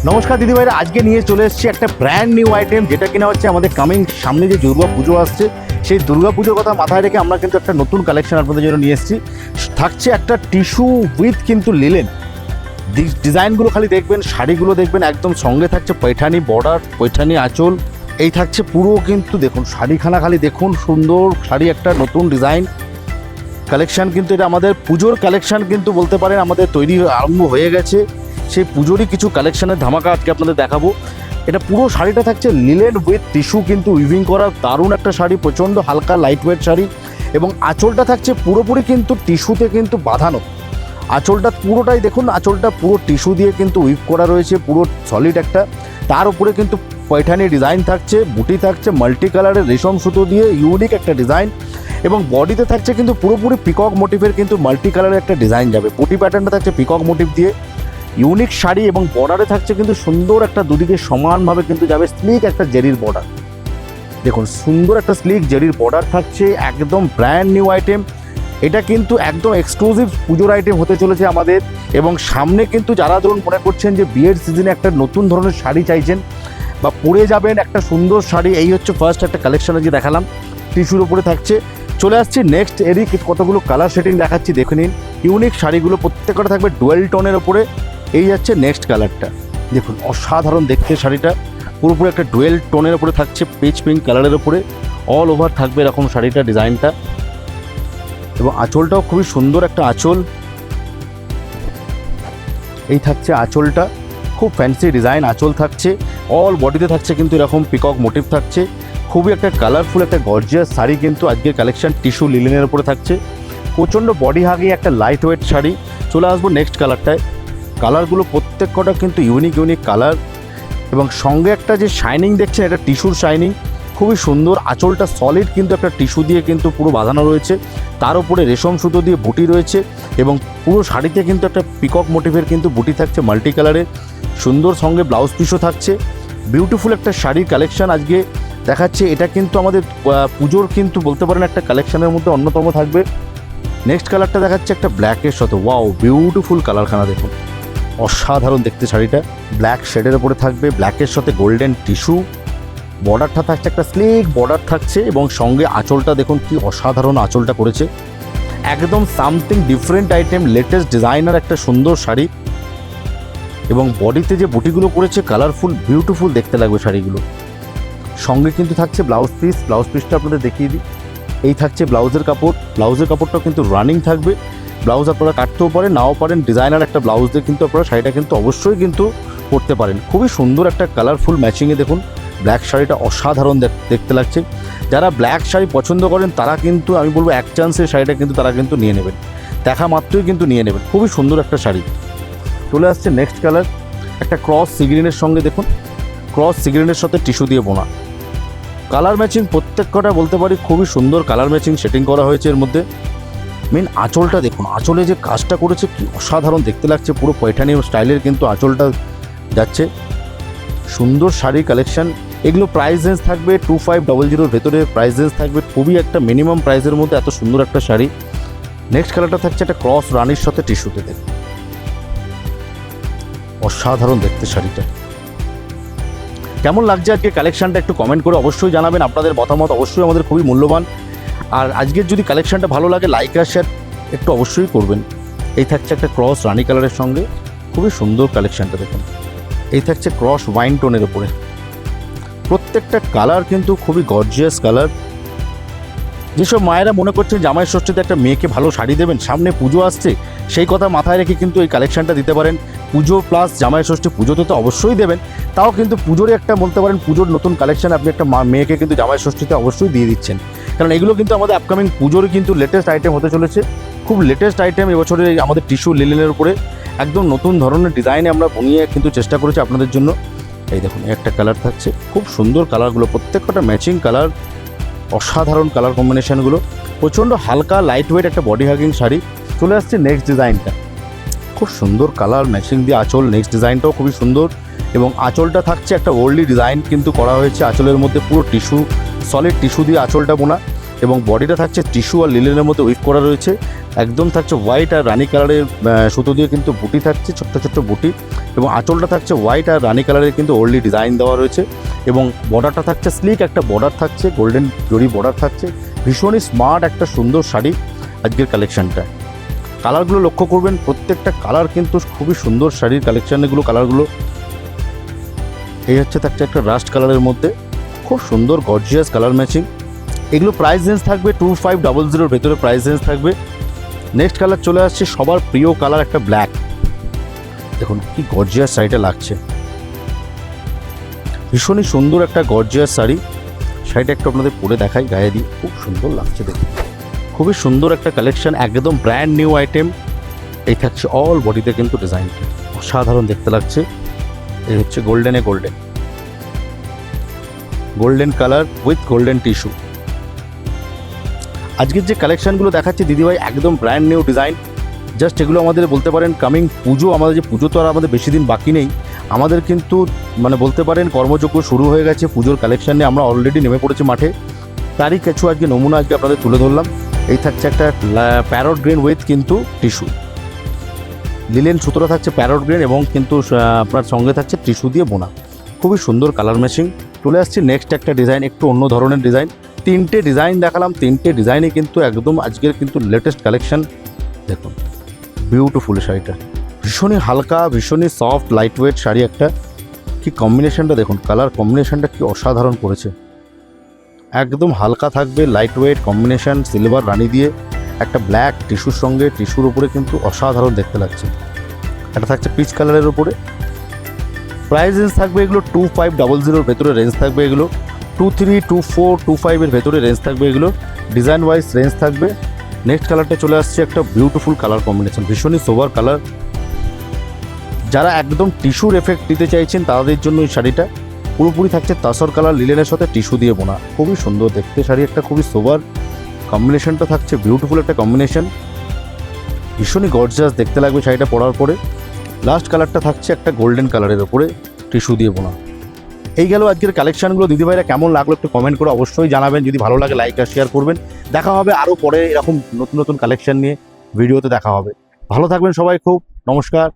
নমস্কার দিদিভাইরা, আজকে নিয়ে চলে এসেছি একটা ব্র্যান্ড নিউ আইটেম, যেটা কিনা হচ্ছে আমাদের কামিং সামনে যে দুর্গা পুজো আসছে, সেই দুর্গা পুজোর কথা মাথায় রেখে আমরা কিন্তু একটা নতুন কালেকশন আপনাদের জন্য নিয়ে এসেছি। থাকছে একটা টিস্যু উইথ কিন্তু লিলেন। ডিজাইনগুলো খালি দেখবেন, শাড়িগুলো দেখবেন, একদম সঙ্গে থাকছে পৈঠানি বর্ডার, পৈঠানি আঁচল। এই থাকছে পুরো কিন্তু দেখুন শাড়িখানা, খালি দেখুন সুন্দর শাড়ি, একটা নতুন ডিজাইন কালেকশান। কিন্তু এটা আমাদের পুজোর কালেকশান কিন্তু বলতে পারেন, আমাদের তৈরি আরম্ভ হয়ে গেছে। সেই পুজোরই কিছু কালেকশানের ধামাকা আজকে আপনাদের দেখাবো। এটা পুরো শাড়িটা থাকছে লিলেন উইথ টিস্যু কিন্তু উইভিং করা, দারুণ একটা শাড়ি, প্রচণ্ড হালকা লাইট ওয়েট শাড়ি। এবং আঁচলটা থাকছে পুরোপুরি কিন্তু টিস্যুতে কিন্তু বাঁধানো। আঁচলটা পুরোটাই দেখুন, আঁচলটা পুরো টিস্যু দিয়ে কিন্তু উইভ করা রয়েছে, পুরো সলিড একটা। তার উপরে কিন্তু পৈঠানি ডিজাইন থাকছে, বুটি থাকছে মাল্টি কালারের রেশম সুতো দিয়ে ইউনিক একটা ডিজাইন। এবং বডিতে থাকছে কিন্তু পুরোপুরি পিকক মোটিভের কিন্তু মাল্টি কালারের একটা ডিজাইন যাবে। বুটি প্যাটার্নটা থাকছে পিকক মোটিভ দিয়ে, ইউনিক শাড়ি। এবং বর্ডারে থাকছে কিন্তু সুন্দর একটা, দুদিকে সমানভাবে কিন্তু যাবে স্লিক একটা জেরির বর্ডার। দেখুন সুন্দর একটা স্লিক জেরির বর্ডার থাকছে, একদম ব্র্যান্ড নিউ আইটেম। এটা কিন্তু একদম এক্সক্লুসিভ পুজোর আইটেম হতে চলেছে আমাদের। এবং সামনে কিন্তু যারা ধরুন মনে করছেন যে বিয়ের সিজনে একটা নতুন ধরনের শাড়ি চাইছেন বা পরে যাবেন একটা সুন্দর শাড়ি, এই হচ্ছে ফার্স্ট একটা কালেকশনে যে দেখালাম, টিস্যুর উপরে থাকছে। চলে আসছি নেক্সট, এরই কতগুলো কালার সেটিং দেখাচ্ছি, দেখে নিন। ইউনিক শাড়িগুলো প্রত্যেকটা থাকবে ডুয়েল টোনের ওপরে। এই যাচ্ছে নেক্সট কালারটা, দেখুন অসাধারণ দেখতে শাড়িটা, পুরোপুরি একটা ডুয়েল টোনের ওপরে থাকছে, পেজ পিঙ্ক কালারের ওপরে অল ওভার থাকবে এরকম শাড়িটা, ডিজাইনটা। এবং আঁচলটাও খুবই সুন্দর একটা আঁচল। এই থাকছে আঁচলটা, খুব ফ্যান্সি ডিজাইন আঁচল থাকছে। অল বডিতে থাকছে কিন্তু এরকম পিকক মোটিভ থাকছে। খুবই একটা কালারফুল একটা গর্জিয়াস শাড়ি কিন্তু আজকের কালেকশন, টিস্যু লিলেনের উপরে থাকছে, প্রচণ্ড বডি হাগিয়ে একটা লাইট ওয়েট শাড়ি। চলে আসবো নেক্সট কালারটায়। কালারগুলো প্রত্যেক কটা কিন্তু ইউনিক ইউনিক কালার। এবং সঙ্গে একটা যে শাইনিং দেখছেন, এটা টিস্যুর শাইনিং, খুবই সুন্দর। আঁচলটা সলিড কিন্তু একটা টিস্যু দিয়ে কিন্তু পুরো বাঁধানো রয়েছে, তার উপরে রেশম সুতো দিয়ে বুটি রয়েছে। এবং পুরো শাড়িতে কিন্তু একটা পিকক মোটিভের কিন্তু বুটি থাকছে মাল্টি কালারের, সুন্দর। সঙ্গে ব্লাউজ পিসও থাকছে। বিউটিফুল একটা শাড়ির কালেকশন আজকে দেখাচ্ছে। এটা কিন্তু আমাদের পুজোর কিন্তু বলতে পারেন একটা কালেকশনের মধ্যে অন্যতম থাকবে। নেক্সট কালারটা দেখাচ্ছে একটা ব্ল্যাকের সাথে, ওয়াও বিউটিফুল কালারখানা দেখুন, অসাধারণ দেখতে শাড়িটা। ব্ল্যাক শেডের ওপরে থাকবে, ব্ল্যাকের সাথে গোল্ডেন টিস্যু। বর্ডারটা থাকছে একটা স্লিক বর্ডার থাকছে। এবং সঙ্গে আঁচলটা দেখুন কি অসাধারণ আঁচলটা করেছে, একদম something different item, latest designer একটা সুন্দর শাড়ি। এবং বডিতে যে বুটিগুলো করেছে কালারফুল, বিউটিফুল দেখতে লাগবে শাড়িগুলো। সঙ্গে কিন্তু থাকছে ব্লাউজ পিস, ব্লাউজ পিসটা আপনাদের দেখিয়ে দিই। এই থাকছে ব্লাউজের কাপড়, ব্লাউজের কাপড়টাও কিন্তু রানিং থাকবে। ব্লাউজ আপনারা কাটতেও পারেন, নাও পারেন, ডিজাইনার একটা ব্লাউজ দিয়ে কিন্তু আপনারা শাড়িটা কিন্তু অবশ্যই কিন্তু পরতে পারেন। খুবই সুন্দর একটা কালারফুল ম্যাচিংয়ে দেখুন ব্ল্যাক শাড়িটা অসাধারণ দেখতে লাগছে। যারা ব্ল্যাক শাড়ি পছন্দ করেন তারা কিন্তু আমি বলবো এক চান্সের শাড়িটা কিন্তু তারা কিন্তু নিয়ে নেবেন, দেখা মাত্রই কিন্তু নিয়ে নেবেন। খুবই সুন্দর একটা শাড়ি। চলে আসছে নেক্সট কালার, একটা ক্রস সিগ্রিনের সঙ্গে দেখুন, ক্রস সিগ্রিনের সাথে টিস্যু দিয়ে বোনা। কালার ম্যাচিং প্রত্যেক কটা বলতে পারি খুবই সুন্দর কালার ম্যাচিং সেটিং করা হয়েছে এর মধ্যে। মেন আঁচলটা দেখুন, আঁচলে যে কাজটা করেছে কি অসাধারণ দেখতে লাগছে, পুরো পৈঠানি স্টাইলের কিন্তু আঁচলটা যাচ্ছে। সুন্দর শাড়ি কালেকশন। এগুলো প্রাইস রেঞ্জ থাকবে 2500 ভেতরে প্রাইস রেঞ্জ থাকবে, খুবই একটা মিনিমাম প্রাইসের মধ্যে এত সুন্দর একটা শাড়ি। নেক্সট কালারটা থাকছে একটা ক্রস রানির সাথে টিস্যুতে, দেখ অসাধারণ দেখতে শাড়িটা। কেমন লাগছে আজকে কালেকশনটা একটু কমেন্ট করে অবশ্যই জানাবেন, আপনাদের মতামত অবশ্যই আমাদের খুবই মূল্যবান। আর আজকের যদি কালেকশনটা ভালো লাগে লাইক আর শেয়ার একটু অবশ্যই করবেন। এই থাকছে একটা ক্রস রানি কালারের সঙ্গে, খুবই সুন্দর কালেকশনটা দেখুন। এই থাকছে ক্রস ওয়াইন টোনের ওপরে, প্রত্যেকটা কালার কিন্তু খুবই গর্জিয়াস কালার। যেসব মায়েরা মনে করছেন জামাই ষষ্ঠীতে একটা মেয়েকে ভালো শাড়ি দেবেন, সামনে পুজো আসছে, সেই কথা মাথায় রেখে কিন্তু এই কালেকশনটা দিতে পারেন। পুজো প্লাস জামাই ষষ্ঠী, পুজোতে তো অবশ্যই দেবেন, তাও কিন্তু পুজোরে একটা বলতে পারেন পুজোর নতুন কালেকশন আপনি একটা মেয়েকে কিন্তু জামাই ষষ্ঠীতে অবশ্যই দিয়ে দিচ্ছেন। কারণ এগুলো কিন্তু আমাদের আপকামিং পুজোর কিন্তু লেটেস্ট আইটেম হতে চলেছে, খুব লেটেস্ট আইটেম এবছরে আমাদের টিস্যু লিলেনের উপরে একদম নতুন ধরনের ডিজাইনে আমরা বানিয়ে কিন্তু চেষ্টা করেছি আপনাদের জন্য। এই দেখুন একটা কালার থাকছে, খুব সুন্দর কালারগুলো, প্রত্যেকটা ম্যাচিং কালার, অসাধারণ কালার কম্বিনেশনগুলো, প্রচণ্ড হালকা লাইট ওয়েট একটা বডি হাগিং শাড়ি। চলে আসছে নেক্সট ডিজাইনটা, খুব সুন্দর কালার ম্যাচিং দিয়ে আঁচল, নেক্সট ডিজাইনটাও খুবই সুন্দর। এবং আঁচলটা থাকছে একটা ওল্ডলি ডিজাইন কিন্তু করা হয়েছে, আঁচলের মধ্যে পুরো টিস্যু সলিড টিস্যু দিয়ে আঁচলটা বোনা। এবং বডিটা থাকছে টিস্যু আর লিলেনের মধ্যে উইভ করা রয়েছে, একদম থাকছে হোয়াইট আর রানি কালারের সুতো দিয়ে কিন্তু বুটি থাকছে, ছোট্ট ছোট্ট বুটি। এবং আঁচলটা থাকছে হোয়াইট আর রানি কালারের কিন্তু ওল্ডলি ডিজাইন দেওয়া রয়েছে এবং বর্ডারটা থাকছে স্লিক একটা বর্ডার থাকছে, গোল্ডেন জরি বর্ডার থাকছে। ভীষণই স্মার্ট একটা সুন্দর শাড়ি আজকের কালেকশনটা। কালারগুলো লক্ষ্য করবেন, প্রত্যেকটা কালার কিন্তু খুবই সুন্দর শাড়ির কালেকশন। এগুলো কালারগুলো এই হচ্ছে থাকছে একটা রাস্ট কালারের মধ্যে, খুব সুন্দর গর্জিয়াস কালার ম্যাচিং। এগুলো প্রাইস রেঞ্জ থাকবে 2500 ভেতরে প্রাইস রেঞ্জ থাকবে। নেক্সট কালার চলে আসছে সবার প্রিয় কালার একটা ব্ল্যাক। দেখুন কি গর্জিয়াস শাড়িটা লাগছে, ভীষণই সুন্দর একটা গর্জিয়াস শাড়ি। শাড়িটা একটু আপনাদের পরে দেখাই গায়ে দিয়ে, খুব সুন্দর লাগছে দেখুন, খুবই সুন্দর একটা কালেকশন, একদম ব্র্যান্ড নিউ আইটেম। এই থাকছে অল বডিতে কিন্তু ডিজাইনটা অসাধারণ দেখতে লাগছে। এই হচ্ছে গোল্ডেনে golden, golden colour with golden tissue. আজকের যে কালেকশানগুলো দেখাচ্ছে দিদিভাই একদম ব্র্যান্ড নিউ ডিজাইন। জাস্ট এগুলো আমাদের বলতে পারেন কামিং পুজো, আমাদের যে পুজো তো আর আমাদের বেশি দিন বাকি নেই, আমাদের কিন্তু মানে বলতে পারেন কর্মযজ্ঞ শুরু হয়ে গেছে। পুজোর কালেকশান নিয়ে আমরা অলরেডি নেমে পড়েছি মাঠে। তারই কিছু আজকে নমুনা আজকে আপনাদের তুলে ধরলাম। এই থাকছে একটা প্যারট গ্রিন উইথ কিন্তু টিস্যু, লিলেন সুতোটা থাকছে প্যারট গ্রিন এবং কিন্তু আপনার সঙ্গে থাকছে টিস্যু দিয়ে বোনা, খুবই সুন্দর কালার ম্যাচিং। চলে আসছি নেক্সট একটা ডিজাইন, একটু অন্য ধরনের ডিজাইন। তিনটে ডিজাইন দেখালাম, তিনটে ডিজাইনে কিন্তু একদম আজকের কিন্তু লেটেস্ট কালেকশন। দেখুন বিউটিফুল শাড়িটা, ভীষণই হালকা, ভীষণই সফট লাইট ওয়েট শাড়ি একটা। কি কম্বিনেশনটা দেখুন, কালার কম্বিনেশনটা কি অসাধারণ করেছে। একদম হালকা থাকবে, লাইট ওয়েট কম্বিনেশন, সিলভার রানি দিয়ে একটা ব্ল্যাক টিস্যুর সঙ্গে, টিস্যুর উপরে কিন্তু অসাধারণ দেখতে লাগছে। এটা থাকছে পিচ কালারের উপরে। প্রাইস রেঞ্জ থাকবে এগুলো 2500 ভেতরে রেঞ্জ থাকবে এগুলো, 23, 24, 25 ভেতরে রেঞ্জ থাকবে এগুলো, ডিজাইন ওয়াইজ রেঞ্জ থাকবে। নেক্সট কালারটা চলে আসছে একটা বিউটিফুল কালার কম্বিনেশন, ভীষণই সোবার কালার। যারা একদম টিস্যুর এফেক্ট দিতে চাইছেন তাদের জন্য এই শাড়িটা পুরোপুরি থাকছে তাসর কালার লিলেনের সাথে টিস্যু দিয়ে বোনা, খুবই সুন্দর দেখতে শাড়ি একটা, খুবই সোবার। কম্বিনেশনটা থাকছে বিউটিফুল একটা কম্বিনেশন, ভীষণই গর্জিয়াস দেখতে লাগবে শাড়িটা পরার পরে। লাস্ট কালারটা থাকছে একটা গোল্ডেন কালারের ওপরে টিস্যু দিয়ে বোনা। এই গেল আজকের কালেকশানগুলো। দিদিভাইরা কেমন লাগলো একটু কমেন্ট করে অবশ্যই জানাবেন। যদি ভালো লাগে লাইক আর শেয়ার করবেন। দেখা হবে আরও পরে এরকম নতুন নতুন কালেকশান নিয়ে ভিডিওতে দেখা হবে। ভালো থাকবেন সবাই, খুব নমস্কার।